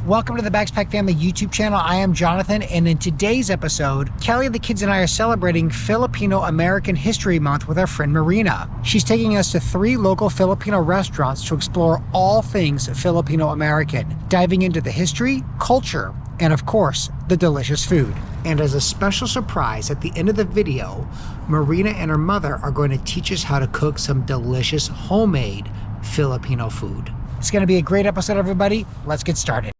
Welcome to the Backpack Family YouTube channel. I am Jonathan, and in today's episode, Kelly, the kids, and I are celebrating Filipino American History Month with our friend Marina. She's taking us to 3 local Filipino restaurants to explore all things Filipino American, diving into the history, culture, and of course, the delicious food. And as a special surprise, at the end of the video, Marina and her mother are going to teach us how to cook some delicious homemade Filipino food. It's going to be a great episode, everybody. Let's get started.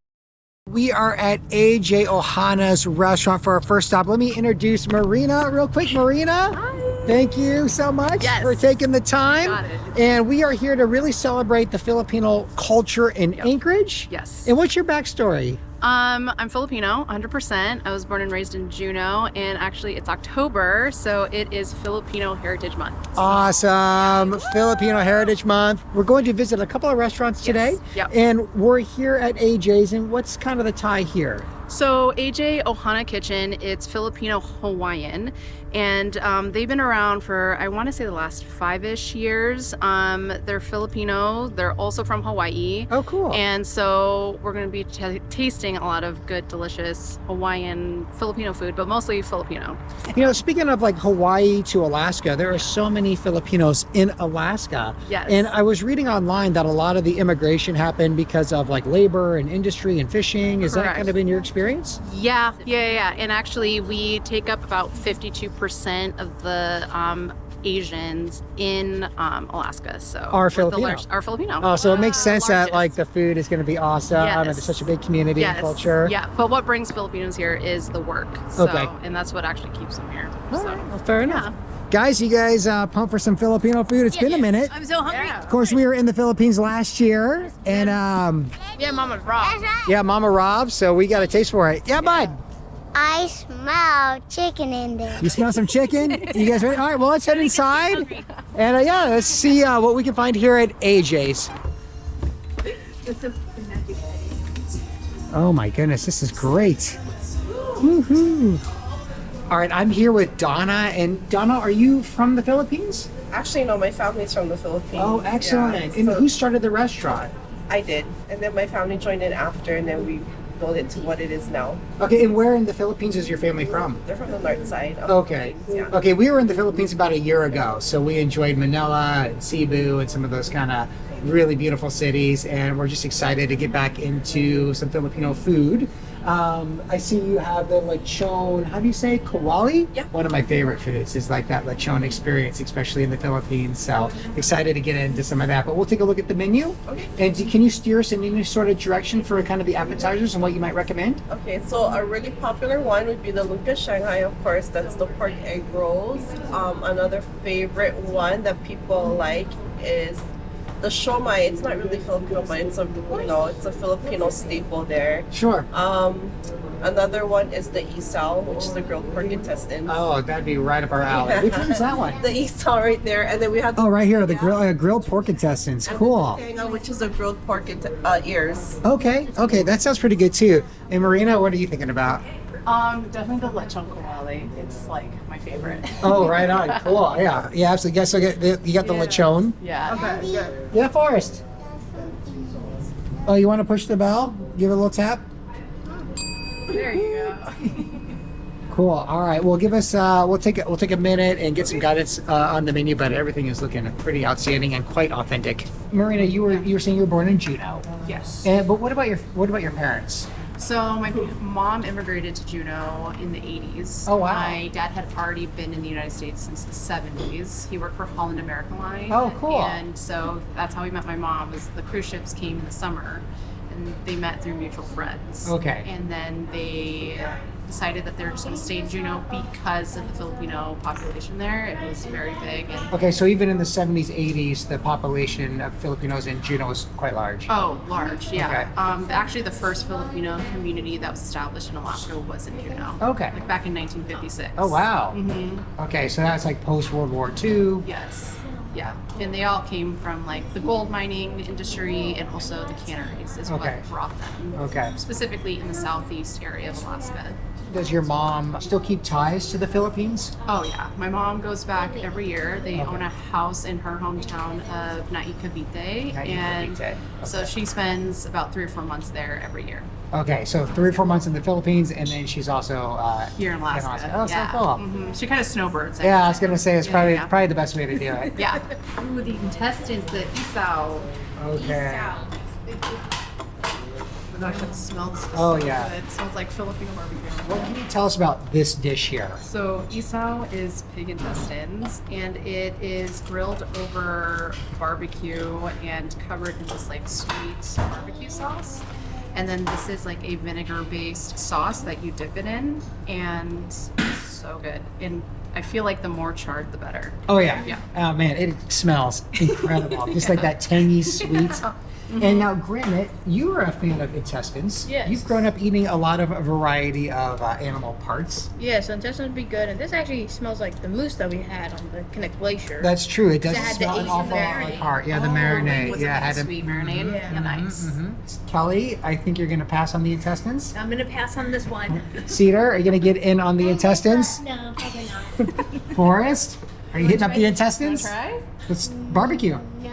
We are at AJ Ohana's restaurant for our first stop. Let me introduce Marina real quick. Marina, hi. Thank you so much for taking the time. Got it. And we are here to really celebrate the Filipino culture in Anchorage. Yes. And what's your backstory? I'm Filipino, 100%. I was born and raised in Juneau, and actually it's October, so it is Filipino Heritage Month. Awesome. Filipino Heritage Month. We're going to visit a couple of restaurants today. Yep. And we're here at AJ's, and what's kind of the tie here? So AJ Ohana Kitchen, it's Filipino Hawaiian, and they've been around for, I want to say, the last 5-ish years. They're Filipino. They're also from Hawaii. Oh, cool. And so we're going to be tasting a lot of good, delicious Hawaiian Filipino food, but mostly Filipino. You know, speaking of like Hawaii to Alaska, there are so many Filipinos in Alaska. Yes. And I was reading online that a lot of the immigration happened because of like labor and industry and fishing. Is that kind of been your experience? Yeah. And actually we take up about 52% of the Asians in Alaska. So are Filipino. Are Filipino. Oh, so it makes sense that like the food is going to be awesome. And it's such a big community and culture. Yeah, but what brings Filipinos here is the work. So, and that's what actually keeps them here. All right. Well, fair enough. Guys, you guys pumped for some Filipino food? It's been a minute. I'm so hungry. Of course, we were in the Philippines last year, and yeah, Mama Rob. Yeah, Mama Rob. So we got a taste for it. Yeah, bud. I smell chicken in there. You smell some chicken? You guys ready? All right, well, let's head inside. And yeah, let's see what we can find here at AJ's. Oh my goodness, this is great. Woohoo. All right, I'm here with Donna. And Donna, are you from the Philippines? Actually, no, my family's from the Philippines. Oh, excellent. Yeah, and so who started the restaurant? I did. And then my family joined in after, and then we built it to what it is now. Okay, and where in the Philippines is your family from? They're from the north side. Okay. Okay, we were in the Philippines about a year ago, so we enjoyed Manila and Cebu and some of those kind of really beautiful cities, and we're just excited to get back into some Filipino food. I see you have the lechon, how do you say, kawali? Yeah. One of my favorite foods is like that lechon experience, especially in the Philippines. So excited to get into some of that, but we'll take a look at the menu. Okay. And can you steer us in any sort of direction for kind of the appetizers and what you might recommend? Okay, so a really popular one would be the lumpia Shanghai, of course. That's the pork egg rolls. Another favorite one that people like is the siomai. It's not really Filipino, but it's a Filipino staple there. Sure. Another one is the isaw, which is the grilled pork intestines. Oh, that'd be right up our alley. Which one is that one? The isaw right there, and then we have. Oh, right here, the grilled pork intestines. Cool. Which is the grilled pork ears. Okay, that sounds pretty good too. And Marina, what are you thinking about? Definitely the lechon kawali. It's like my favorite. Oh, right on. Cool. Yeah, absolutely. Guess you got the lechon. Yeah. Okay, good. Yeah, Forrest. Oh, you want to push the bell? Give it a little tap. There you go. Cool. All right. Well, give us. We'll take a minute and get some guidance on the menu, but everything is looking pretty outstanding and quite authentic. Marina, you were saying you were born in Juneau. Yes. But what about your parents? So my mom immigrated to Juneau in the 80s. Oh, wow. My dad had already been in the United States since the 70s. He worked for Holland American Line. Oh, cool. And so that's how we met my mom, was the cruise ships came in the summer and they met through mutual friends. Okay. And then they decided that they were just going to stay in Juneau because of the Filipino population there. It was very big. And Okay, so even in the 70s, 80s, the population of Filipinos in Juneau was quite large. Oh, large, yeah. Okay. Actually, the first Filipino community that was established in Alaska was in Juneau. Okay. Like back in 1956. Oh, wow. Mm-hmm. Okay, so that's like post World War II. Yes. Yeah, and they all came from like the gold mining industry and also the canneries is Okay. what brought them. Okay. Specifically in the southeast area of Alaska. Does your mom still keep ties to the Philippines? Oh yeah, my mom goes back every year. They Okay. own a house in her hometown of Naikavite, and Naikavite. so she spends about 3 or 4 months there every year. Okay, so 3 or 4 months in the Philippines, and then she's also Here in Alaska. Oh, so yeah. cool. She kind of snowbirds. Yeah, I was gonna say it's probably Yeah. probably the best way to do it. Yeah. Ooh, the intestines, the isao. Okay. Oh my gosh, it smells so Oh, yeah. good. It smells like Filipino barbecue. What can you tell us about this dish here? So isao is pig intestines, and it is grilled over barbecue and covered in this like sweet barbecue sauce. And then this is like a vinegar-based sauce that you dip it in, and it's so good. And I feel like the more charred, the better. Oh yeah. Yeah. Oh man, it smells incredible. Just like that tangy sweet. And now, granted, you are a fan of intestines. Yes. You've grown up eating a lot of a variety of animal parts. Yeah, so intestines would be good. And this actually smells like the moose that we had on the Connect Glacier. That's true. It does It had the smell an Asian awful lot marinade. like heart. Yeah, the marinade. Was Yeah, it like had a a sweet marinade? Yeah. Yeah, nice. Kelly, I think you're gonna pass on the intestines. I'm gonna pass on this one. Cedar, are you gonna get in on the intestines? No, probably not. Forrest, are you hitting up the Wanna intestines? try? It's barbecue. No.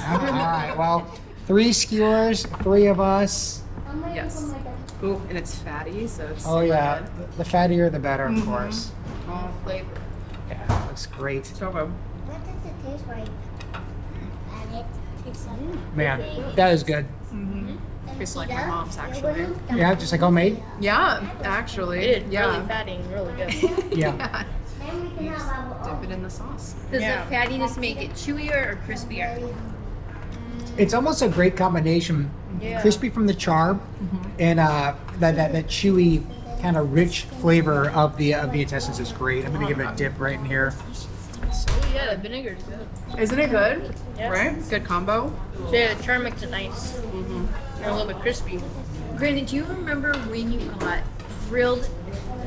All right. Well, 3 skewers, 3 of us. Yes. Ooh, and it's fatty, so it's Oh super yeah, good. the fattier the better, of course. Oh, flavor. Yeah, looks great. So good. What does it taste like? And it tastes like. Man, that is good. Tastes like my mom's actually. Yeah, just like homemade. Yeah, actually. It's yeah. really fatty and really good. Yeah. Dip it in the sauce. Does Yeah. the fattiness make it chewier or crispier? It's almost a great combination. Yeah. Crispy from the char, and that chewy kind of rich flavor of the intestines is great. I'm gonna give it a dip right in here. Oh yeah, the vinegar is good. Isn't it good? Yeah. Right? Good combo. So yeah, the char makes it nice. And a little bit crispy. Granted, do you remember when you got grilled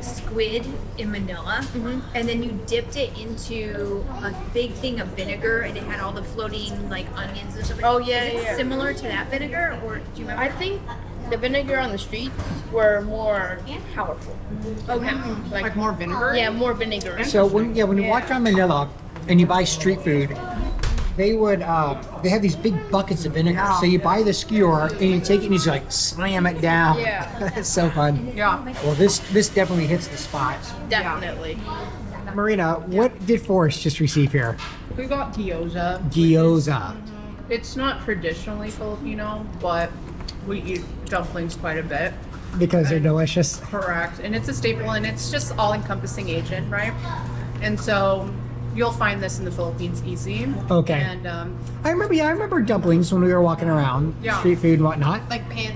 squid in Manila and then you dipped it into a big thing of vinegar and it had all the floating like onions and stuff? Oh, yeah, Is it yeah. similar to that vinegar, or do you remember? I think the vinegar on the streets were more powerful. Okay. Like more vinegar? Yeah, more vinegar. So when you walk around Manila and you buy street food, they would they have these big buckets of vinegar. So you buy the skewer and you take it and you just like slam it down. Yeah. It's so fun. Yeah. Well, this definitely hits the spot. Definitely. Marina, what did Forrest just receive here? We got gyoza. Gyoza. It's not traditionally Filipino, but we eat dumplings quite a bit. Because they're delicious. Correct. And it's a staple, and it's just all-encompassing Asian, right? And so you'll find this in the Philippines easy. Okay. And I remember dumplings when we were walking around, Yeah. street food and whatnot. Like pan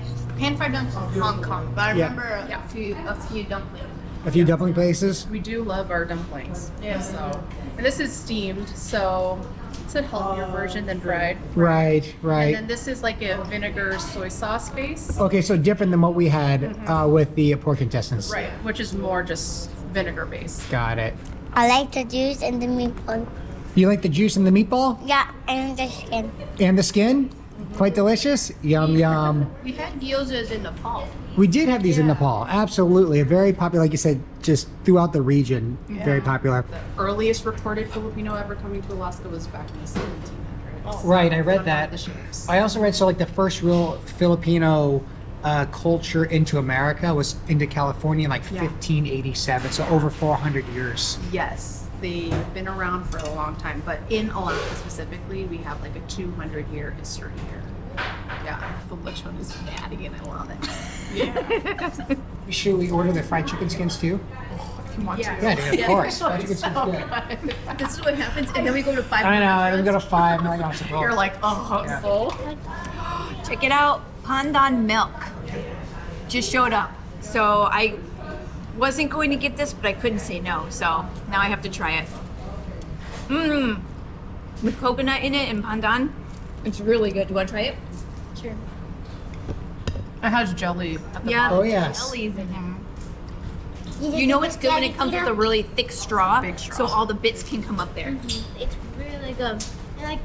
fried dumplings in Hong Kong, but I Yeah. remember a few dumplings. A few dumpling places. we do love our dumplings. Yeah. So, and this is steamed, so it's a healthier version than fried. Right, And right. then this is like a vinegar soy sauce base. Okay, so different than what we had with the pork intestines. Right. Which is more just vinegar based. Got it. I like the juice and the meatball. You like the juice in the meatball Yeah, and the skin. and the skin? Quite delicious. Yum yum. We had gyozas in Nepal. We did have these in Nepal. Absolutely, a very popular, like you said, just throughout the region. Very popular. The earliest recorded Filipino ever coming to Alaska was back in the 1700s. Right, I read On that. the ships. I also read like the first real Filipino culture into America was into California in like Yeah. 1587. So over 400 years. Yes, they've been around for a long time, but in Alaska specifically, we have like a 200-year history here. Yeah, the lechon is fatty and I love it. Should we order the fried chicken skins too? If you want to. Yeah, dude, of course. Fried chicken skins good. This is what happens, and then we go to 5. I know. I'm gonna 5. I'm like, oh, You're like, oh, Yeah. full. Check it out, pandan milk just showed up. So I wasn't going to get this, but I couldn't say no. So now I have to try it. With coconut in it and pandan, it's really good. Do you want to try it? Sure. It has jelly at the Yeah. Oh, bottom. yes. Jellies in there. You know what's good when it comes with a really thick straw, Big straw. so all the bits can come up there. It's really good. like,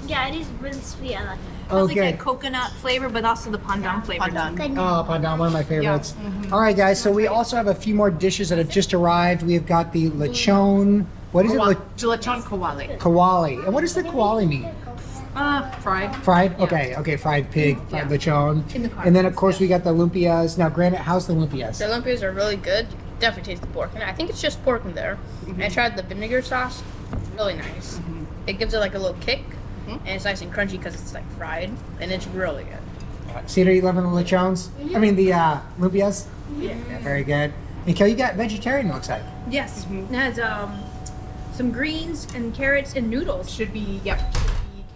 yeah, it is really sweet. I like it. Oh, It's like good. that coconut flavor, but also the pandan flavor. Pandan. Good. Oh, pandan, one of my favorites. All right, guys. So we also have a few more dishes that have just arrived. We have got the lechon. What is it? Lechon kawali. Kawali. And what does the kawali mean? Fried. Fried? Okay, okay. Fried pig, fried lechon. In the car. And then, of course, we got the lumpias. Now, granted, how's the lumpias? The lumpias are really good. You can definitely taste the pork. And I think it's just pork in there. I tried the vinegar sauce. Really nice. It gives it like a little kick. And it's nice and crunchy because it's like fried. And it's really good. Cedar, you loving the lechons? I mean, the lumpias? Yeah. Very good. And Kel, you got vegetarian, looks like. Yes. It has some greens and carrots and noodles. Should be, yep.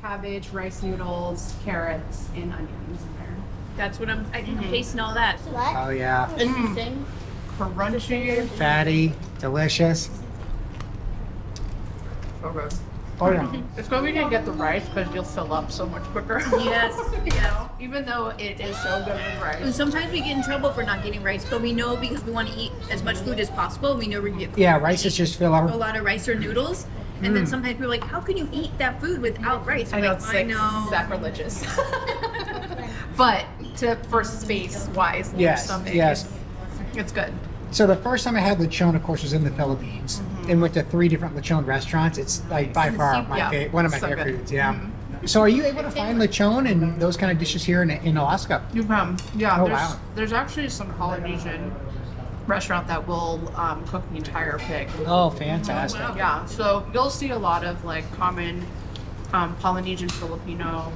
Cabbage, rice noodles, carrots, and onions in there. That's what I'm tasting all that. What? Oh, yeah. Interesting. Crunchy. Fatty, delicious. So good. Oh, yeah. It's good we didn't get the rice because you'll fill up so much quicker. Yes. Yeah. Even though it is so good with And rice. sometimes we get in trouble for not getting rice, but we know because we want to eat as much food as possible, we know we're going to get Yeah, rice is just a filler. lot of rice or noodles. And then sometimes people are like, how can you eat that food without rice? I know it's like sacrilegious. But for space wise in your Yes, stomach, yes. it's good. So the first time I had lechon, of course, was in the Philippines, and went to 3 different lechon restaurants. It's like by far one of my so favorite good. foods. Yeah. So are you able to find lechon and those kind of dishes here in Alaska? You come. Yeah, Oh, there's, wow. there's actually some Polynesian restaurant that will cook the entire pig. Oh, fantastic. Yeah, so you'll see a lot of like common Polynesian Filipino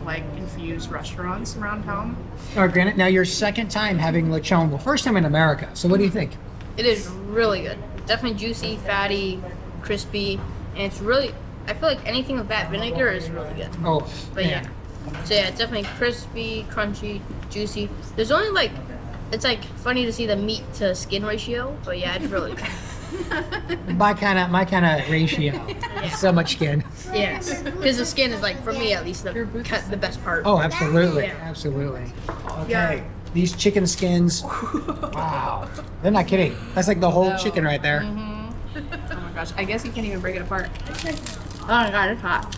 like infused restaurants around town. All right, granted, now your second time having lechon, well, first time in America. So what do you think? It is really good. Definitely juicy, fatty, crispy. And it's really, I feel like anything with that vinegar is really good. Oh, But man. yeah. So yeah, definitely crispy, crunchy, juicy. There's only like, it's like funny to see the meat to skin ratio, but yeah, it's really good. My kind of ratio. So much skin. Yes, because the skin is like, for me at least, the best part. Oh, absolutely, Yeah. absolutely. Okay, Yeah. these chicken skins. Wow, they're not kidding. That's like the whole chicken right there. Oh my gosh, I guess you can't even break it apart. Oh my god, it's hot.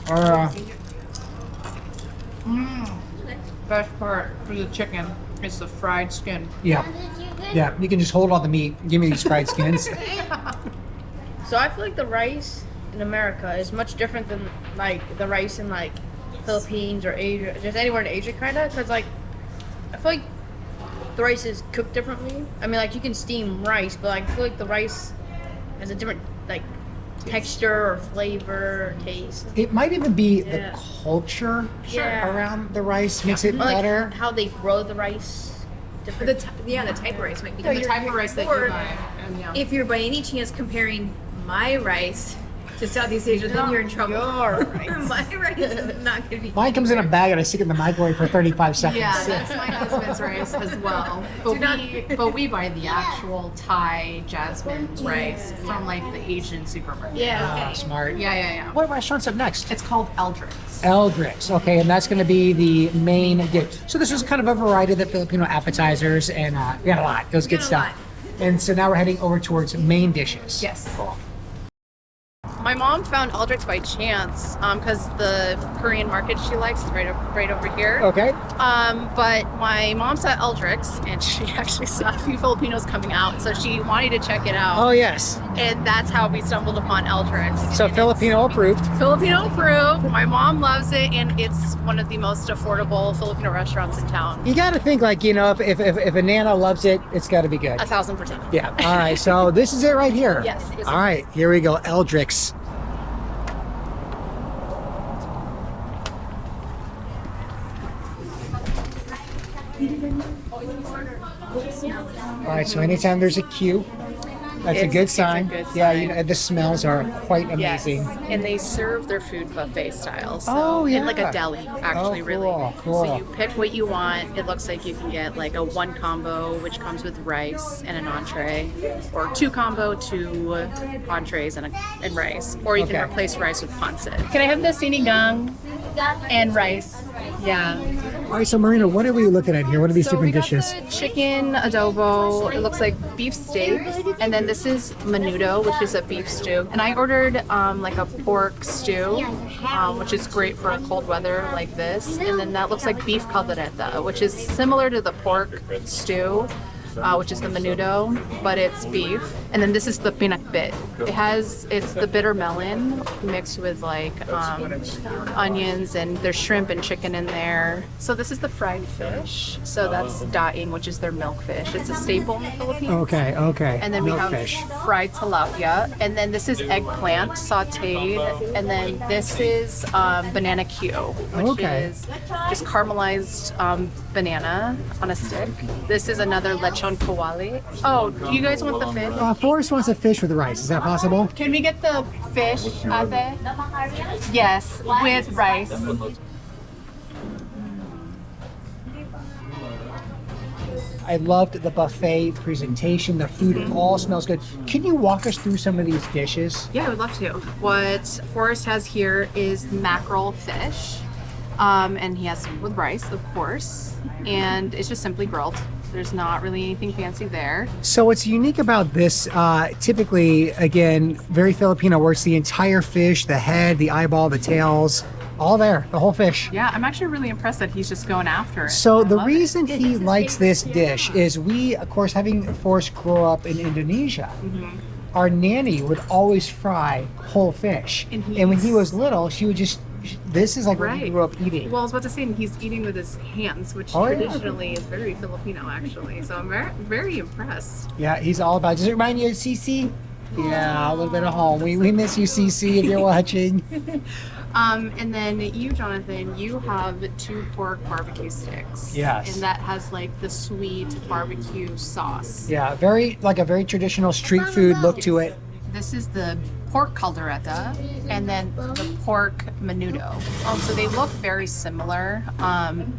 Best part for the chicken is the fried skin. Yeah, Did you get yeah. You can just hold all the meat. Give me these fried skins. So I feel like the rice in America is much different than like the rice in like Philippines or Asia, just anywhere in Asia, kind of. Cause like I feel like the rice is cooked differently. I mean, like you can steam rice, but like, I feel like the rice has a different like texture or flavor or taste. It might even be Yeah. the culture Yeah. around the rice makes it Or, like better. how they grow the rice. Different. The type of rice might be The different. type of rice that you Or buy. And yeah. if you're by any chance comparing my rice to Southeast Asia, then you're in trouble. Your rice. My rice is not going to be. Mine comes in a bag and I stick it in the microwave for 35 seconds. Yeah, that's my husband's rice as well. But we buy the actual Thai jasmine rice from like the Asian supermarket. Yeah. Ah, smart. Yeah. What restaurant's up next? It's called Eldric. Eldric's. Okay, and that's going to be the main dish. So this was kind of a variety of the Filipino appetizers, and we got a lot. It was good got a stuff. And so now we're heading over towards main dishes. Yes. My mom found Eldric by chance because the Korean market she likes is right over here. Okay. But my mom saw Eldric's and she actually saw a few Filipinos coming out, so she wanted to check it out. Oh yes. And that's how we stumbled upon Eldric's. So And Filipino approved. it's Filipino approved. My mom loves it, and it's one of the most affordable Filipino restaurants in town. You got to think like, you know, if a Nana loves it, it's got to be good. 1000%. Yeah. All right. So this is it right here. Yes, this is All right. Here we go. Eldric's. All right. So anytime there's a queue, that's a It's- good it's a sign. good Yeah. sign. You know, the smells are quite amazing. Yes. And they serve their food buffet style. So Oh, yeah. in like a deli, actually, Oh, really. cool. So you pick what you want. It looks like you can get like a 1 combo, which comes with rice and an entree, or 2 combo, 2 entrees and rice, or you Okay. can replace rice with pancit. Can I have the sinigang and rice? Yeah. All right, so Marina, what are we looking at here? What are these So we different got dishes? the chicken adobo. It looks like beef steak, and then this is menudo, which is a beef stew. And I ordered like a pork stew, which is great for a cold weather like this. And then that looks like beef caldereta, which is similar to the pork stew, which is the menudo, but it's beef. And then this is the pinakbit. It's the bitter melon mixed with like onions, and there's shrimp and chicken in there. So this is the fried fish. So that's daing, which is their milkfish. It's a staple in the Philippines. Okay, okay. And then we have Milkfish. fried tilapia, and then this is eggplant sautéed, and then this is banana Q, which Okay. is just caramelized banana on a stick. This is another lechon kawali. Oh, do you guys want the fish? Forrest wants a fish with rice. Is that possible? Can we get the fish, Ate? Yes, with rice. I loved the buffet presentation. The food all smells good. Can you walk us through some of these dishes? Yeah, I would love to. What Forrest has here is mackerel fish, and he has with rice, of course, and it's just simply grilled. There's not really anything fancy there. So what's unique about this, typically, again, very Filipino, where it's the entire fish, the head, the eyeball, the tails, all there, the whole fish. Yeah, I'm actually really impressed that he's just going after it. So I the love it. reason he likes this dish is we, of course, having Forrest grow up in Indonesia, our nanny would always fry whole fish. And when he he's- was little, she would just, this is like what he Right. grew up eating. Well, I was about to say, and he's eating with his hands, which Oh, yeah. traditionally is very Filipino, actually. So I'm very, very impressed. Yeah, he's all about, does it remind you of CC? Yeah, a little bit of home. We miss you, CC, if you're watching. And then you, Jonathan, you have 2 pork barbecue sticks. Yes. And that has like the sweet barbecue sauce. Yeah, like a very traditional street food look to it. This is the pork caldereta, and then the pork menudo. So they look very similar.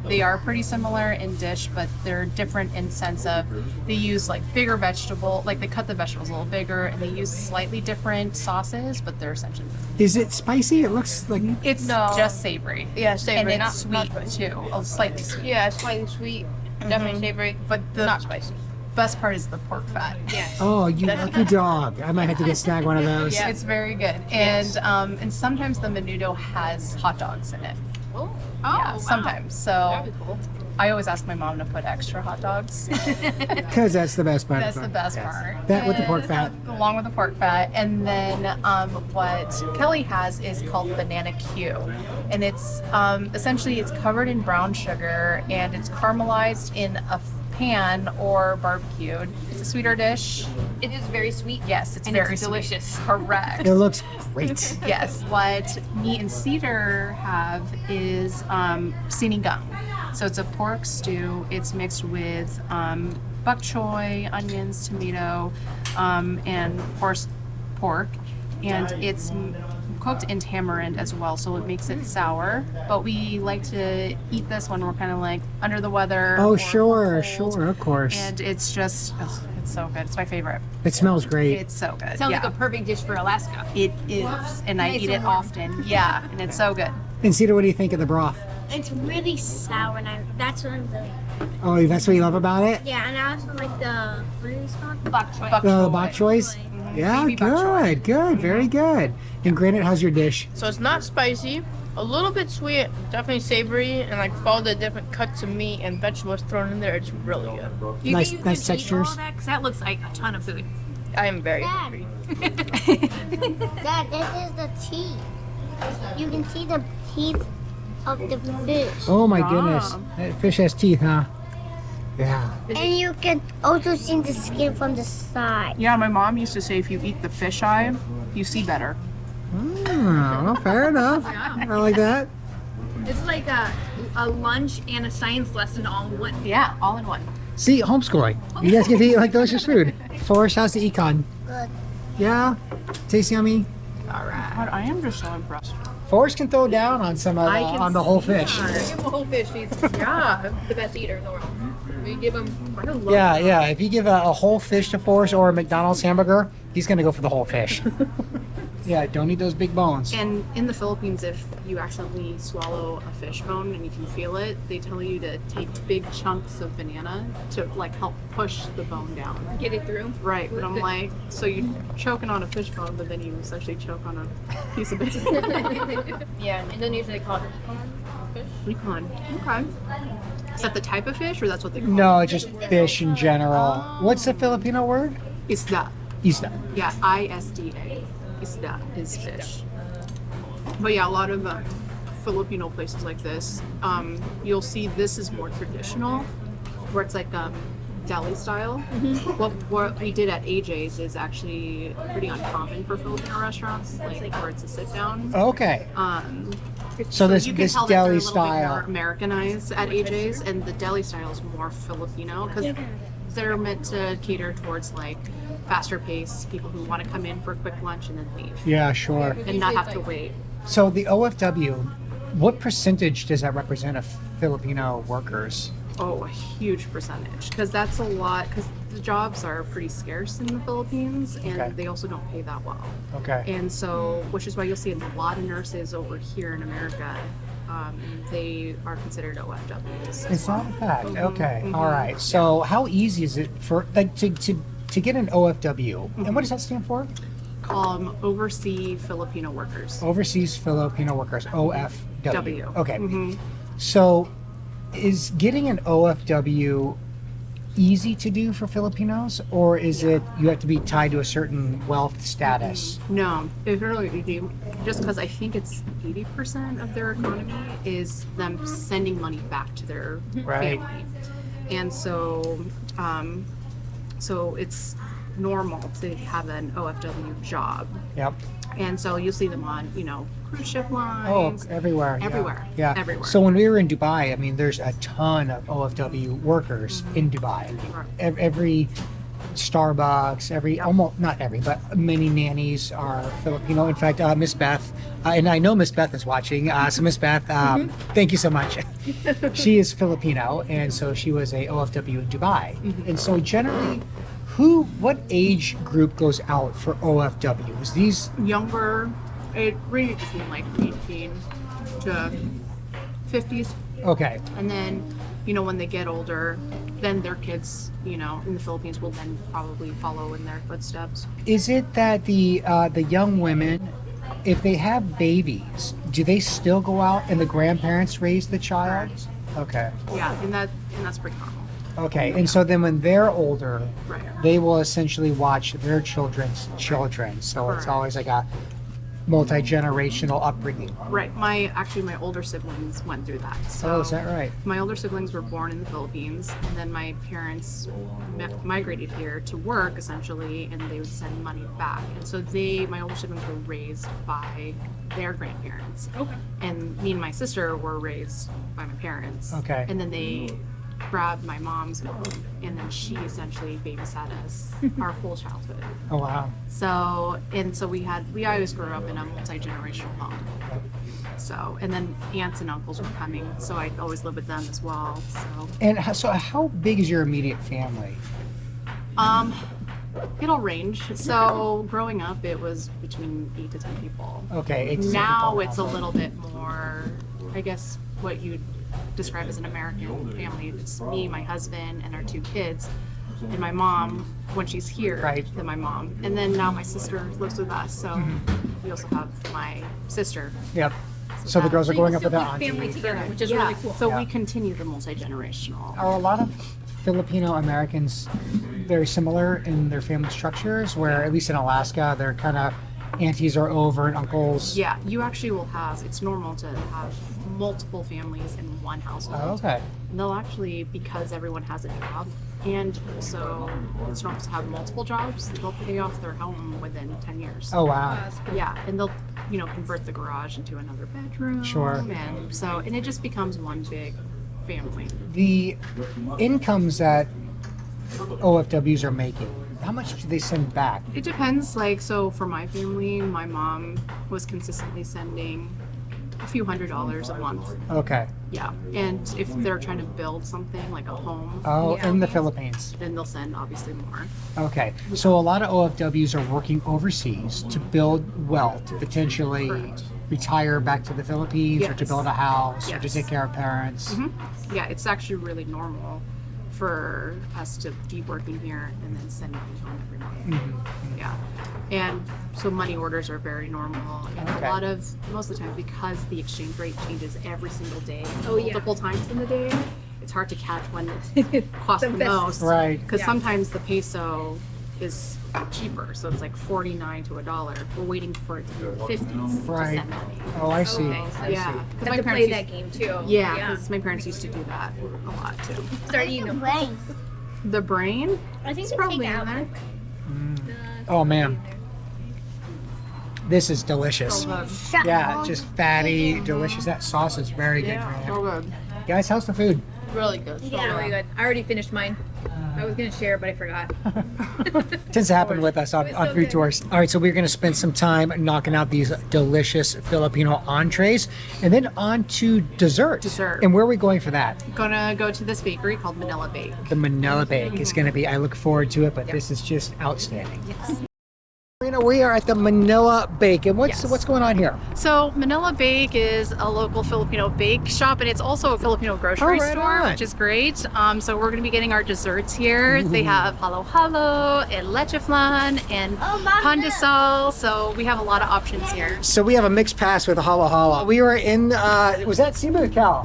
They are pretty similar in dish, but they're different in sense of they use like bigger vegetable, like they cut the vegetables a little bigger, and they use slightly different sauces, but they're essentially Is it spicy? It looks like, it's No. just savory. Yeah, savory, And it's not sweet spicy. too, slightly sweet. Yeah, it's slightly sweet, definitely savory, But the not spicy. best part is the pork fat. Yes. oh, you lucky dog. I might have to get snag one of those. Yeah, it's very good. And sometimes the menudo has hot dogs in it. Oh, Yeah, sometimes. So that'd be cool. I always ask my mom to put extra hot dogs. Because that's the best part. That's the best part. That with the pork And, fat. Along with the pork fat. And then what Kelly has is called banana Q. And it's essentially it's covered in brown sugar and it's caramelized in a pan or barbecued. It's a sweeter dish. It is very sweet. Yes, it's And very it's sweet. delicious. Correct. It looks great. Yes, what me and Cedar have is sinigang. So it's a pork stew. It's mixed with bok choy, onions, tomato, and of course pork. And it's cooked in tamarind as well, so it makes it sour. But we like to eat this when we're kind of like under the weather. Oh, or sure, cold. sure, of course. And it's just, it's so good. It's my favorite. It smells great. It's so good. Sounds yeah. like a perfect dish for Alaska. It is, and I Nice eat and it warm. often. Yeah, and it's so good. And Cedar, what do you think of the broth? It's really sour, and that's what I'm really. Oh, that's what you love about it? Yeah, and I also like the what is it called? Bok choy. Bok The choy. bok choys? Yeah, Baby bok choy. good, very good. And Granite, how's your dish? So it's not spicy, a little bit sweet, definitely savory, and like all the different cuts of meat and vegetables thrown in there, it's really good. Do you Nice- think you nice can eat textures. all that? 'Cause that looks like a ton of food. I am very Dad. hungry. Dad, this is the teeth. You can see the teeth of the fish. Oh my goodness. That fish has teeth, huh? Yeah. And you can also see the skin from the side. Yeah, my mom used to say if you eat the fish eye, you see better. Oh, well, fair enough. I like that. It's like a lunch and a science lesson all in one. Yeah, all in one. See, homeschooling. You guys get to eat like delicious food. Forrest, how's the econ? Good. Yeah? Tastes yummy? All right. God, I am just so impressed. Forrest can throw down on some of I can on the whole fish. Give him a whole fish. He's the best eater in the world. We give him. I love Yeah, that. yeah. If you give a whole fish to Forrest or a McDonald's hamburger, he's gonna go for the whole fish. Yeah, don't eat those big bones. And in the Philippines, if you accidentally swallow a fish bone and you can feel it, they tell you to take big chunks of banana to like help push the bone down. Get it through. Right, but I'm like, so you're choking on a fish bone, but then you essentially choke on a piece of banana. Yeah, in Indonesia they call it fish. Recon. Okay. Is that the type of fish, or that's what they call No, it? it's just fish in general. What's the Filipino word? Isda. Isda. Yeah, ISDA. Isda is fish. But yeah, a lot of Filipino places like this, you'll see this is more traditional, where it's like deli style. What we did at AJ's is actually pretty uncommon for Filipino restaurants, like where it's a sit down. Okay. So You can this tell that they're a deli little bit more style. Americanized at AJ's, and the deli style is more Filipino because they're meant to cater towards like faster pace, people who want to come in for a quick lunch and then leave Yeah, sure. and not have to wait. So the OFW, what percentage does that represent of Filipino workers? Oh, a huge percentage, because that's a lot, because the jobs are pretty scarce in the Philippines, and Okay. they also don't pay that well. Okay. And so, which is why you'll see a lot of nurses over here in America, they are considered OFWs. Is that a fact? Mhm, Okay. mhm. All right. So how easy is it for like to get an OFW? And what does that stand for? Overseas Filipino Workers. Overseas Filipino Workers. OFW. W. Okay. Mhm. So is getting an OFW easy to do for Filipinos, or is it you have to be tied to a certain wealth status? No, it's really easy. Just because I think it's 80% of their economy is them sending money back to their Right. family, and so, so it's normal to have an OFW job, Yep. and so you'll see them on, cruise ship Oh, lines. everywhere. yeah. Everywhere. Yeah. Everywhere. So when we were in Dubai, I mean, there's a ton of OFW workers in Dubai. Every Starbucks, not every, but many nannies are Filipino. In fact, Miss Beth, and I know Miss Beth is watching. So Miss Beth, thank you so much. She is Filipino, and so she was a OFW in Dubai. And so generally, what age group goes out for OFW? Is these Younger, it ranges between like 18 to 50s. okay? And then, when they get older, then their kids, in the Philippines will then probably follow in their footsteps. Is it that the young women, if they have babies, do they still go out and the grandparents raise the child? Okay. Yeah, and that's pretty normal. Okay. And so then when they're older, Right. they will essentially watch their children's children. So it's Correct. always like a multi-generational upbringing. Right. My older siblings went through that. So Oh, is that right? my older siblings were born in the Philippines, and then my parents migrated here to work essentially, and they would send money back. And so my older siblings were raised by their grandparents. Okay. And me and my sister were raised by my parents. Okay. And then they grabbed my mom's mom, and then she essentially babysat us our whole childhood. Oh, wow. So we always grew up in a multi-generational home. So, and then aunts and uncles were coming, so I always lived with them as well. So, And so how big is your immediate family? it'll range. So growing up, it was between 8 to 10 people. Okay. Now it's a little bit more, I guess, what you'd describe as an American family. It's me, my husband, and our 2 kids, and my mom when she's here. Right. Then my mom, and then now my sister lives with us. So we also have my sister. Yep. So the girls are So you growing can up with still their keep family aunties. together, which is Yeah. really cool. So Yeah. we continue the multi-generational. Are a lot of Filipino Americans very similar in their family structures, where at least in Alaska, they're kind of aunties are over and uncles? Yeah, you actually will have, it's normal to have multiple families in one household. Oh, okay. And they'll actually, because everyone has a job, and also it's normal to have multiple jobs, they'll pay off their home within 10 years. Oh, wow. Yeah, and they'll, convert the garage into another bedroom. Sure. And it just becomes one big family. The incomes that OFWs are making, how much do they send back? It depends. Like, so for my family, my mom was consistently sending a few $100s a month. Okay. Yeah, and if they're trying to build something like a home, Oh, in the Philippines. then they'll send obviously more. Okay. So a lot of OFWs are working overseas to build wealth, to potentially Correct. retire back to the Philippines or to Yes. build a house or to Yes. take care of parents. Yeah, it's actually really normal for us to be working here and then sending home every month. Yeah, and so money orders are very normal, and Okay. a lot of most of the time, because the exchange rate changes every single day, Oh, yeah. multiple times in the day, it's hard to catch when it costs The the best. most. Right. Because Yeah. sometimes the peso is cheaper, so it's like 49 to $1. We're waiting for it to be in the 50s Right. to send money. Oh, I see. Okay, so I Yeah, see. because Have my to play parents that game too. yeah, because my parents used to do that a lot too. Start eating them. Brain. The brain, I think it's probably in there. Oh, man. This is delicious. So good. Yeah, just fatty, delicious. That sauce is very good, Yeah, man. so good. Guys, how's the food? Really good. Yeah, really good. I already finished mine. I was gonna share, but I forgot. Tends to happen with us on It was so food good. tours. All right, so we're going to spend some time knocking out these delicious Filipino entrees and then on to dessert. Dessert. And where are we going for that? Gonna go to this bakery called Manila Bake. The Manila Bake is going to be, I look forward to it, but this is just outstanding. Yes. Marina, we are at the Manila Bake, and what's going on here? So Manila Bake is a local Filipino bake shop, and it's also a Filipino grocery Oh, right store, on. which is great. So we're gonna be getting our desserts here. They have halo-halo and leche flan and pandesal. So we have a lot of options here. So we have a mixed pass with the Hala Hala. We were in, was that Cebu or Cal?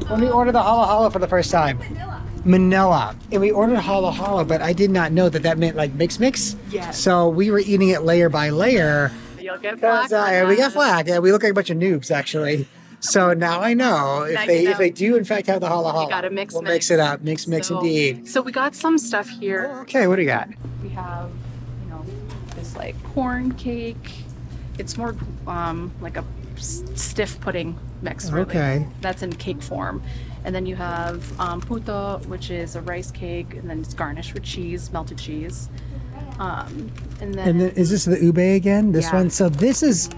When we ordered the Hala Hala for the first time? Manila. And we ordered Hala Hala, but I did not know that meant like mix. Yes. So we were eating it layer by layer. You'll get flack. We got flack. Yeah, we look like a bunch of noobs actually. So now I know if Now they you know. if they do in fact have the Hala Hala, gotta mix, we'll mix. mix it up. Mix So- indeed. So we got some stuff here. Okay, what do you got? We have, this like corn cake. It's more like a stiff pudding mix, really. Okay. That's in cake form. And then you have puto, which is a rice cake, and then it's garnished with cheese, melted cheese. And then, And then, is this the ube again? This Yeah. one. So this is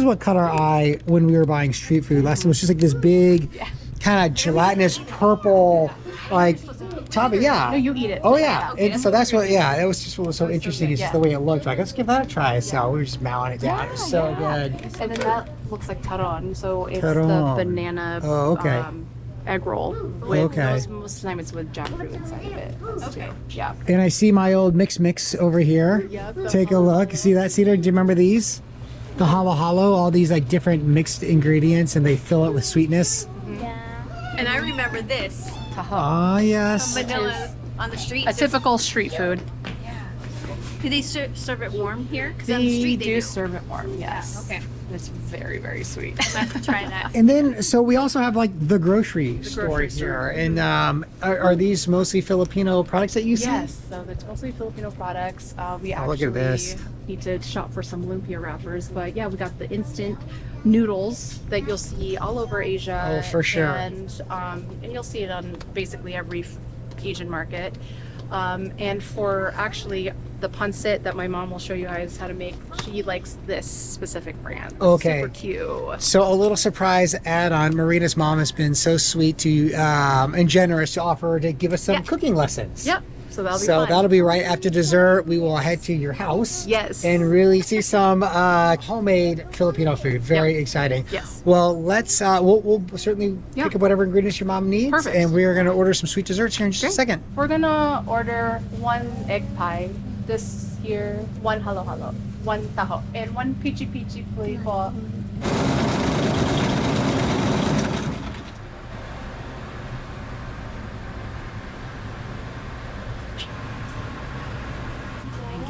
what caught our eye when we were buying street food. Last time it was just like this big, kind of gelatinous purple, like top. Yeah. no, you eat it. Oh yeah. Okay. So that's what. Yeah. That was just what was so interesting. Is just Yeah. the way it looked. Like let's give that a try. So we were just mowing it down. It's so good. And then that looks like taron. So it's Taron. the banana Oh, okay. egg roll. With Okay. most of the time it's with jackfruit inside of it. Okay. Yeah. And I see my old mix over here. Yep. Take a look. See that, Cedar? Do you remember these? The halo halo, all these like different mixed ingredients, and they fill it with sweetness. And I remember this Oh yes. vanilla on the street. A typical street food. Do they serve it warm here? Because on the They street do they do. serve it warm, yes. Okay. It's very, very sweet. I have to try that. And then, so we also have like the grocery store grocery here. store. And are these mostly Filipino products that you see? Yes, so it's mostly Filipino products. We Oh, look actually at this. need to shop for some lumpia wrappers, but yeah, we got the instant noodles that you'll see all over Asia. Oh, for sure. And you'll see it on basically every Asian market. And for actually the pancit that my mom will show you guys how to make, she likes this specific brand. It's Okay. super cute. So a little surprise add-on. Marina's mom has been so sweet to and generous to offer to give us some Yeah. cooking lessons. Yep. So that'll be So fun. that'll be right after dessert. We will head to your house. Yes. And really see some homemade Filipino food. Very exciting. Yes. Well, let's we'll certainly Yeah. pick up whatever ingredients your mom needs, Perfect. and we are going to order some sweet desserts here in just a Great. second. We're gonna order one egg pie. This here, one halo-halo, one taho, and one pichi-pichi po.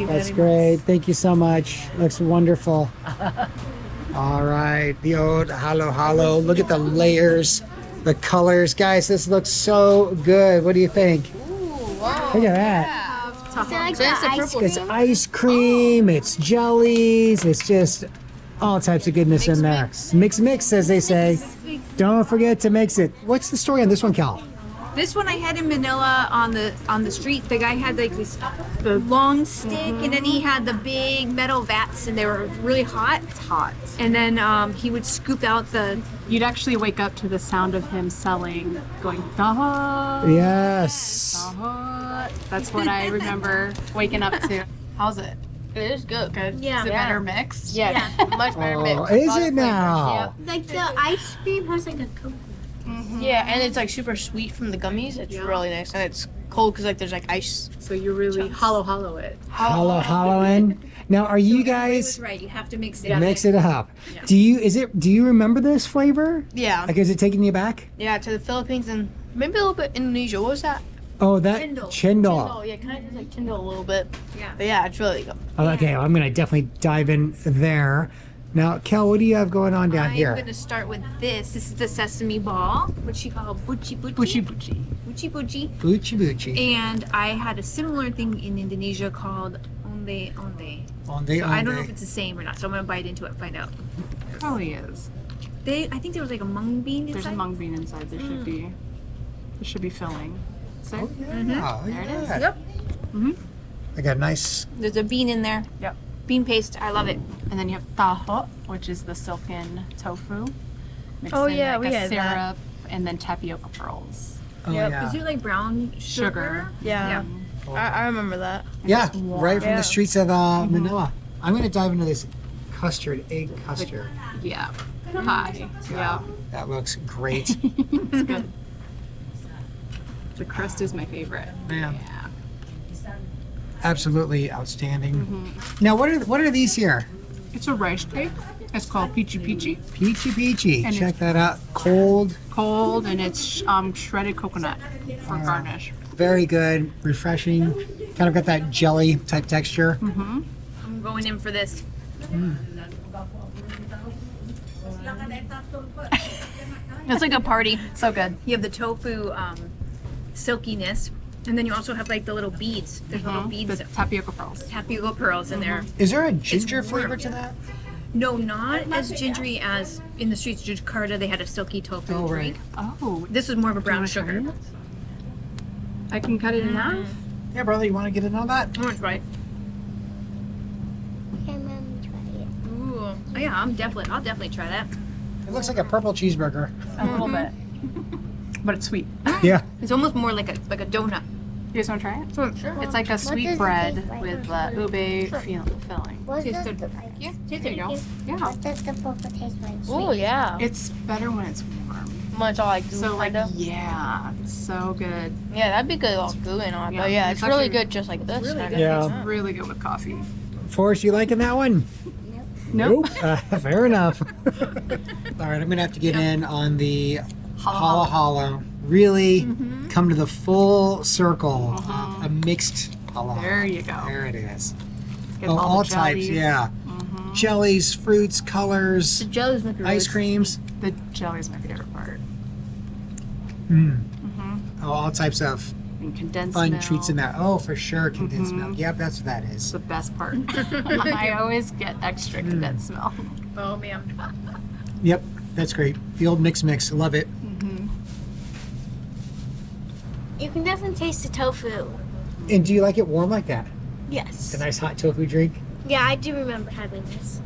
That's great. Thank you so much. Looks wonderful. All right, the old halo halo. Look at the layers, the colors, guys. This looks so good. What do you think? Look at that. Is it like the ice It's cream? ice cream. It's jellies. It's just all types of goodness in there. Mix, as they say. Don't forget to mix it. What's the story on this one, Cal? This one I had in Manila on the street. The guy had like this long stick, and then he had the big metal vats, and they were really hot. It's hot. And then he would scoop out the. You'd actually wake up to the sound of him selling, going, "Daha." Yes. That's what I remember waking up to. How's it? It is good. Good. Yeah. Is it better mixed? Yeah, much better Oh, mix. is A lot it of now? Like the ice cream has like a coconut. flavors. Yeah, and it's like super sweet from the gummies. It's really nice, and it's cold because like there's like ice. So you really hollow it. Hollowing. Now, are you That's guys right. You have to mix it. mix it up? Do you remember this flavor? Yeah, Like, is it taking you back? yeah, to the Philippines and maybe a little bit Indonesia. What was that? Oh, that Chendol. chendol. Yeah, kind of tastes like Kindle a little bit. Yeah. But yeah, it's really good. Oh, okay, well, I'm gonna definitely dive in there. Now, Kel, what do you have going on down I'm here? going to start with this. This is the sesame ball, which she called buchi buchi. Buchi. Buchi buchi. Buchi buchi. And I had a similar thing in Indonesia called onde onde. Onde, So I don't know onde. if it's the same or not. So I'm gonna bite into it and find out. Probably is. I think there was like a mung bean inside. There's a mung bean inside. There should be. There should be filling. Is there? Oh, yeah. There it is. Yep. I got a nice. There's a bean in there. Yep. Bean paste. I love it. And then you have taho, which is the silken tofu. Mixed Oh, in yeah, like we a had that. syrup, and then tapioca pearls. Oh, Yep. yeah. Is it like brown sugar? Yeah, I remember that. Yeah, It's warm. right from Yeah. the streets of Manila. I'm gonna dive into this custard, egg custard. Yeah. Pie. Yeah. That looks great. It's good. The crust is my favorite. Man, Yeah. absolutely outstanding. Now, what are these here? It's a rice cake. It's called peachy peachy. Peachy peachy. And Check that out. Cold, Cold, and it's shredded coconut for garnish. very good, refreshing. Kind of got that jelly type texture. I'm going in for this. It's like a party. So good. You have the tofu silkiness, and then you also have like the little beads. There's little beads, The tapioca pearls. tapioca pearls in there. Is there a ginger warm. flavor to that? No, not as gingery as in the streets of Jakarta. They had a silky tofu Oh, right. drink. Oh. This was more of a Do you brown wanna try sugar. it? I can cut it in half. Yeah, brother, you want to get in on that? Oh, it's right. Okay, Mom, try it. Ooh. Oh, yeah, I'll definitely try that. It looks like a purple cheeseburger. A little bit. But it's sweet. Yeah. It's almost more like a donut. You guys want to try it? Sure. It's like a does sweet it bread taste like? with filling. What Tastes does good. the Yeah, there you go. Yeah. What does the pulpa taste like? Oh yeah, It's better when it's warm. much all like So like, kinda. yeah, it's so good. Yeah, that'd be good all gluing on. Yeah, But yeah, it's it's really actually good just like this. really kinda. good. Yeah. It's really good with coffee. Forrest, you liking that one? Nope. Fair enough. All right, I'm gonna have to get in on the hollow hollow. Really come to the full circle of a mixed hollow. There you go. There it is. Get Oh, all the types, jellies. yeah. Jellies, fruits, colors, The jellies make it really ice creams. The jelly is my favorite part. Oh, all types of And condensed fun milk. treats in there. Oh, for sure, condensed milk. Yep, that's what that It's is. the best part. I always get extra condensed milk. Oh, man. Yep, that's great. The old mix. I love it. You can definitely taste the tofu. And do you like it warm like that? Yes. A nice hot tofu drink? Yeah, I do remember having this.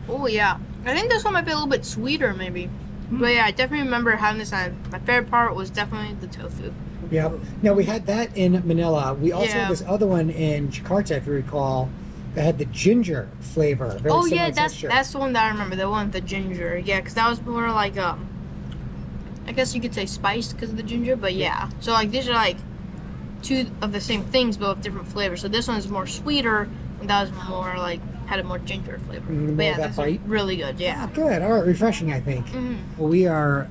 Oh yeah, I think this one might be a little bit sweeter maybe. But yeah, I definitely remember having this. And my favorite part was definitely the tofu. Yep. Now, we had that in Manila. We also Yeah. had this other one in Jakarta, if you recall, that had the ginger flavor. Very Oh similar yeah, texture. that's the one that I remember. The one with the ginger. Yeah, because that was more like I guess you could say spiced because of the ginger. But yeah, so like these are like two of the same things but with different flavors. So this one is more sweeter, and that was more like had a more ginger flavor. More But yeah, of that that's bite? really good. Yeah. Ah, good. All right, refreshing, I think. Mhm. Well, we are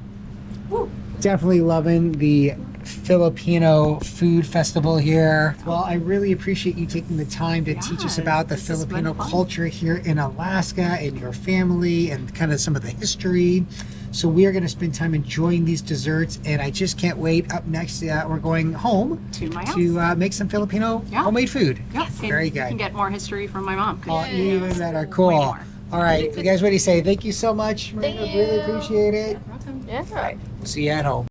definitely loving the Filipino food festival here. Well, I really appreciate you taking the time to teach us Yeah, about the this has been Filipino fun. culture here in Alaska and your family and kind of some of the history. So we are going to spend time enjoying these desserts, and I just can't wait. Up next, we're going home To my house. to make some Filipino Yeah. homemade food. Yes. Very You good. can get more history from my mom. Oh, She even knows better. way Cool. more. All right, you guys, what do you say? Thank you so much, Marina. Thank Really you. appreciate it. Yeah. See you at home.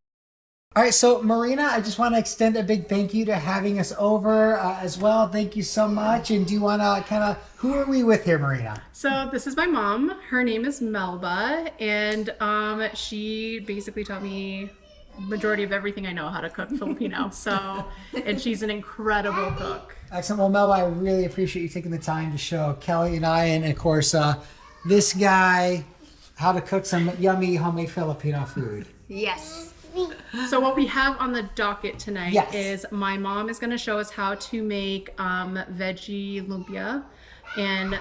All right, so Marina, I just want to extend a big thank you to having us over as well. Thank you so much. And do you want to kind of, who are we with here, Marina? So this is my mom. Her name is Melba, and she basically taught me majority of everything I know how to cook Filipino. So, and she's an incredible cook. Excellent. Well, Melba, I really appreciate you taking the time to show Kelly and I, and of course, this guy, how to cook some yummy homemade Filipino food. Yes. So what we have on the docket tonight Yes. is my mom is going to show us how to make veggie lumpia and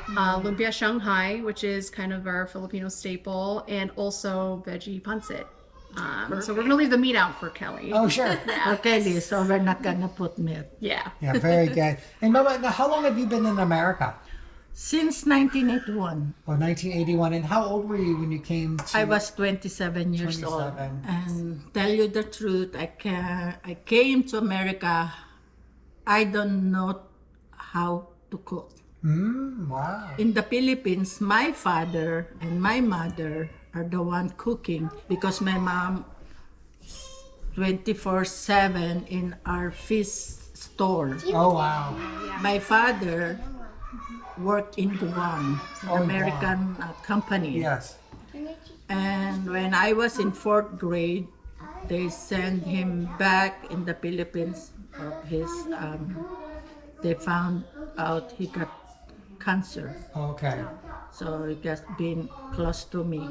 lumpia Shanghai, which is kind of our Filipino staple, and also veggie pancit. So we're going to leave the meat out for Kelly. Oh, sure. Okay, so we're not gonna put meat. Yeah. Yeah, very good. And Melba, now how long have you been in America? Since 1981, Well, 1981. And how old were you when you came to... I was 27 years old. 27. And tell you the truth, I came to America, I don't know how to cook. Wow. In the Philippines, my father and my mother are the one cooking because my mom 24/7 in our fish store. Oh, wow. My father worked in Guam, Oh, American company. Yes. And when I was in 4th grade, they sent him back in the Philippines. They found out he got cancer, Okay. so he has been close to me.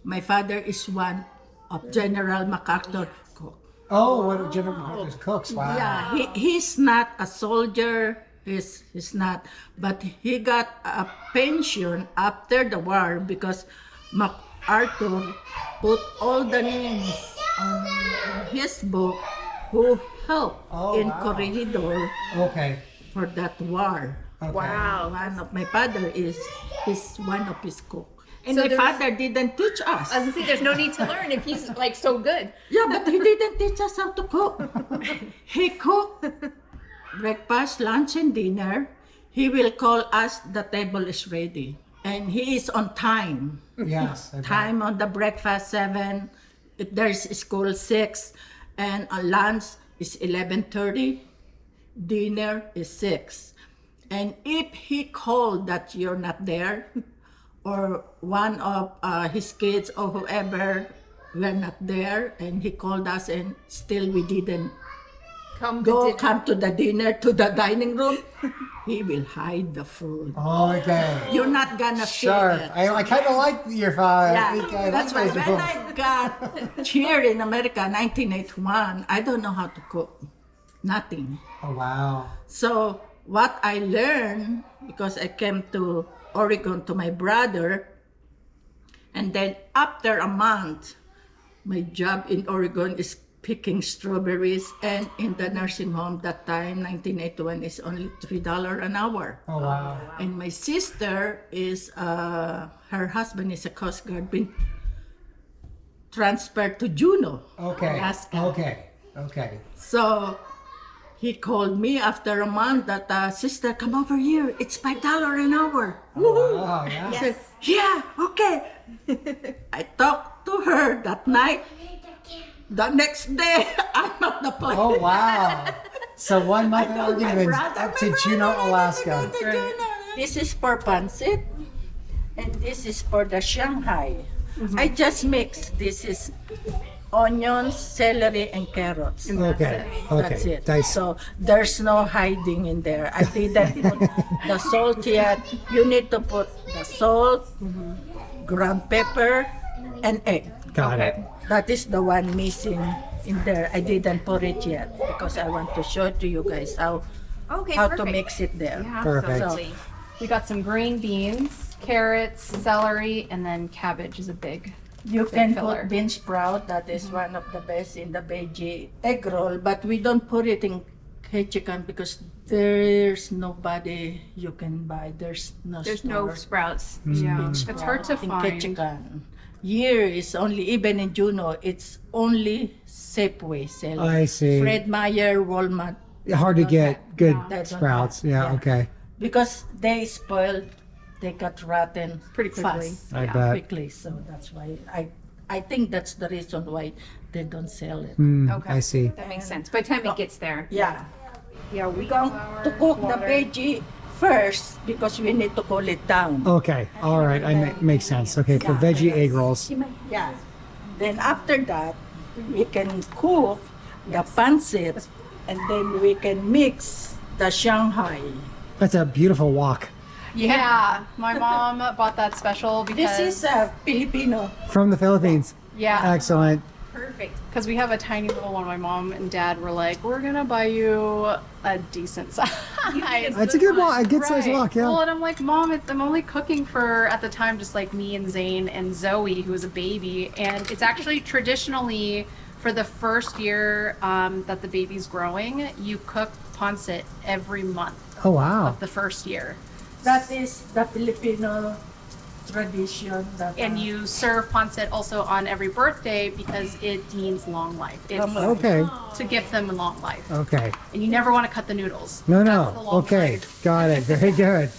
My father is one of General MacArthur cook. Oh, what a General MacArthur's cooks. Wow. Yeah, he's not a soldier. He's not, but he got a pension after the war because MacArthur put all the names on his book who helped in wow. Corregidor Okay. for that war. Okay. Wow. One of my father is one of his cook. And So my there's- father didn't teach us. I was gonna say there's no need to learn if he's like so good. Yeah, but he didn't teach us how to cook. He cooked breakfast, lunch, and dinner. He will call us, the table is ready. And he is on time. Yes. I bet. Time on the breakfast, 7. If there's school, 6. And on lunch is 11:30. Dinner is 6. And if he called that you're not there, or one of his kids or whoever were not there, and he called us and still we didn't come to the dinner, to the dining room, he will hide the food. Okay. You're not gonna Sure. feel it. I kind of like your father. Yeah, I think I that's like why those when books. I got here in America, 1981, I don't know how to cook. Nothing. Oh, wow. So what I learned, because I came to Oregon to my brother, and then after a month, my job in Oregon is picking strawberries, and in the nursing home that time, 1981, is only $3 an hour. Oh, wow. And my sister is, her husband is a Coast Guard, been transferred to Juneau, Okay. Alaska. Okay. Okay. So he called me after a month that, sister, come over here. It's $5 an hour. Woohoo! Oh, yeah. I said, yeah, okay. I talked to her that night. The next day, I'm at the plane. Oh, wow. So 1 month in I told Oregon my and then brother, up to Juneau, Alaska. This is for pancit, and this is for the Shanghai. I just mixed. This is onions, celery, and carrots. Okay. That's Okay. it. Dice. So there's no hiding in there. I didn't put the salt yet. You need to put the salt, ground pepper, and egg. Got it. That is the one missing in there. I didn't put it yet because I want to show it to you guys how Okay, to perfect. mix it there. Perfect. Absolutely. We got some green beans, carrots, celery, and then cabbage is a big. You can filler. put bean sprout. That is one of the best in the veggie egg roll, but we don't put it in chicken because there's nobody you can buy. There's no There's store. no sprouts. Yeah, Bean it's hard to sprout in find. chicken. Here is only, even in Juneau, it's only Safeway selling. I see. Fred Meyer, Walmart. Hard to get good They don't sprouts. have- Yeah, okay. Because they spoiled, they got rotten Pretty quickly. fast. I bet. Quickly. So that's why I think that's the reason why they don't sell it. I see. That makes sense. By the time it gets there. Yeah. Yeah, we're going to cook the veggie first because we need to cool it down. Okay, all right, makes sense. Okay, for veggie egg rolls. Yeah. Then after that, we can cook the pancit and then we can mix the Shanghai. That's a beautiful wok. Yeah, my mom bought that special because This is a Filipino. From the Philippines. yeah, Excellent. Perfect. because we have a tiny little one. My mom and dad were like, "We're gonna buy you a decent size." That's a good wok, a good size Right. wok, yeah. Well, and I'm like, Mom, I'm only cooking for, at the time, just like me and Zane and Zoe, who was a baby. And it's actually traditionally for the first year that the baby's growing, you cook pancit every month Oh, wow. of the first year. That is the Filipino tradition. That, And you serve pancit also on every birthday because it means long life. It's Okay, to give them a long life. okay. And you never want to cut the noodles. No, That's the no. long Okay, side. got it. Very good.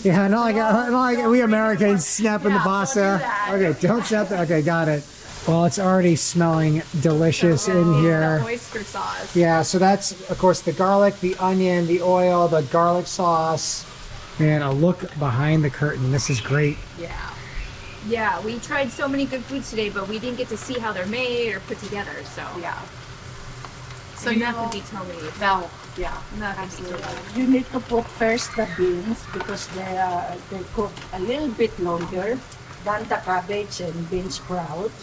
Yeah, not like we Americans snapping the pasta. Okay, don't snap that. Okay, got it. Well, it's already smelling delicious in here. The oyster sauce. Yeah, so that's, of course, the garlic, the onion, the oil, the garlic sauce. Man, a look behind the curtain. This is great. Yeah. Yeah, we tried so many good foods today, but we didn't get to see how they're made or put together. So Yeah. so nothing beats homemade. No. Yeah. Nothing beats homemade. you need to put first the beans because they cook a little bit longer than the cabbage and bean sprouts.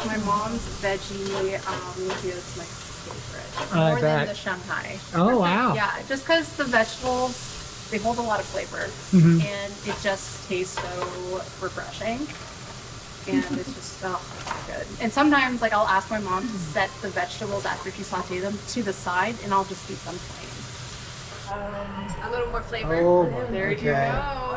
My mom's veggie lumpia is my favorite. I More than bet. the Shanghai. Oh, wow. Yeah, just because the vegetables, they hold a lot of flavor. Mhm. And it just tastes so refreshing. And it's just so good. And sometimes, like, I'll ask my mom to set the vegetables after she sauteed them to the side, and I'll just eat them plain. A little more flavor. Oh, There you okay.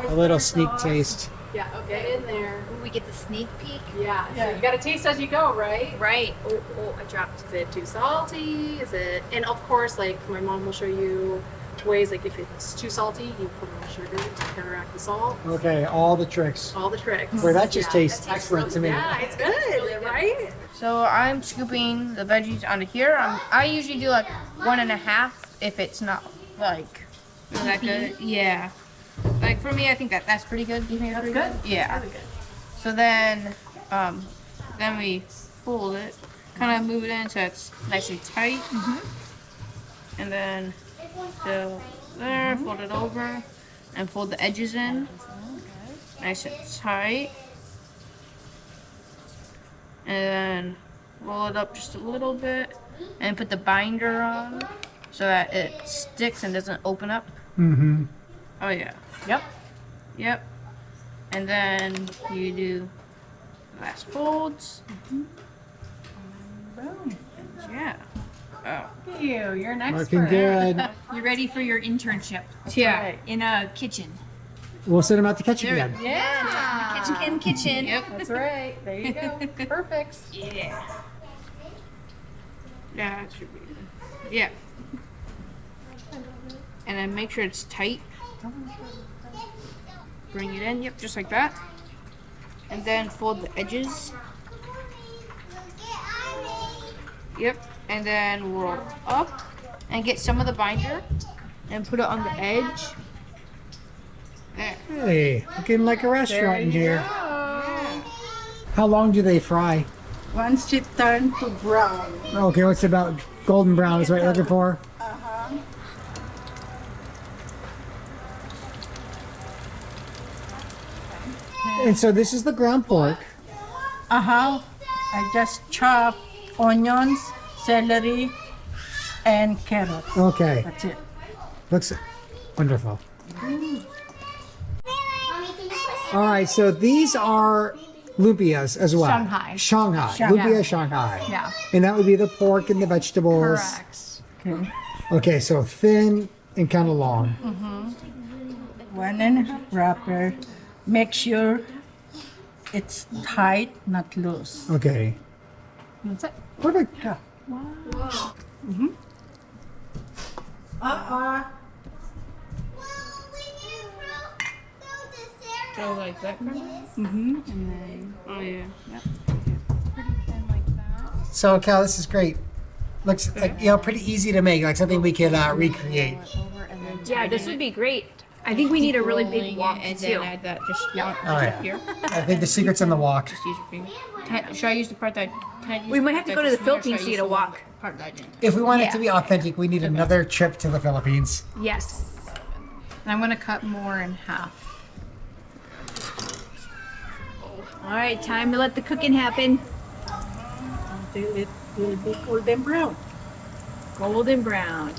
go. A little sneak taste. Yeah, okay, in there. Ooh, we get the sneak peek. Yeah, so you gotta taste as you go, right? Right. Oh, I dropped. Is it too salty? Is it? And of course, like my mom will show you ways. Like if it's too salty, you put more sugar to counteract the salt. Okay, all the tricks. All the tricks. Boy, that just Yeah, tastes that excellent to me. Yeah, it's good, right? So I'm scooping the veggies onto here. I usually do like 1.5 if it's not like that good. Yeah. Like for me, I think that's pretty good. Do you think that's pretty good? Yeah. So then we fold it, kind of move it in so it's nice and tight. And then go there, fold it over, and fold the edges in, nice and tight. And then roll it up just a little bit, and put the binder on so that it sticks and doesn't open up. Mm-hmm. Oh yeah. Yep. Yep. And then you do last folds. Yeah. Oh. You're an expert. Looking good. You're ready for your internship Yeah. in a kitchen. We'll send them out to catch you again. Yeah. Kitchen. Yep. That's right. There you go. Perfect. Yeah. Yeah, that should be good. Yeah. And then make sure it's tight. Bring it in, yep, just like that. And then fold the edges. Yep, and then roll up and get some of the binder and put it on the edge. There. Hey, looking like a restaurant in here. How long do they fry? Once it turns to brown, Okay, what's about golden brown is what you're looking for? And so this is the ground pork. I just chop onions, celery, and carrot. Okay, That's it. looks wonderful. All right, so these are lumpias as well. Shanghai. Shanghai. Shanghai. Lumpia Shanghai. Yeah. And that would be the pork and the vegetables. Correct. Okay. Okay, so thin and kind of long. 1.5 wrapper. Make sure it's tight, not loose. Okay. That's it. Perfect. So like that kind of. And then, oh yeah, yep. Pretty thin like that. So Cal, this is great. Looks like, you know, pretty easy to make, like something we could recreate. Over and then Yeah, this would be great. I think we need a really big wok and too. then add that just All right. here. I think the secret's in the wok. Just use your finger. Should I use the part that? We might have to go to the Philippines to get a wok. Part that I didn't. If we want it to be authentic, we need another trip to the Philippines. Yes. And I'm gonna cut more in half. All right, time to let the cooking happen. Until it will be golden brown. Golden brown.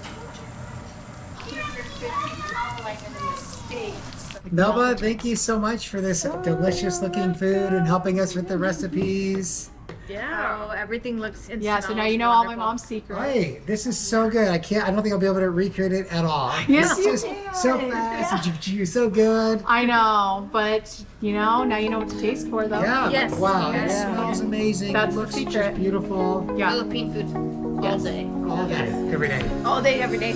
Melba, thank you so much for this delicious looking food and helping us with the recipes. Yeah. Oh, everything looks and Yeah, so now smells you know all my wonderful. mom's secrets. Hey, this is so good. I don't think I'll be able to recreate it at all. Yes, It's you just can. so fast. You're so good. I know, but you know, now you know what to taste for though. Yeah. Yes. Wow. It Yeah. smells amazing. That's it the looks secret. just beautiful. Yeah. Philippine food all day. All day, every day. All day, every day.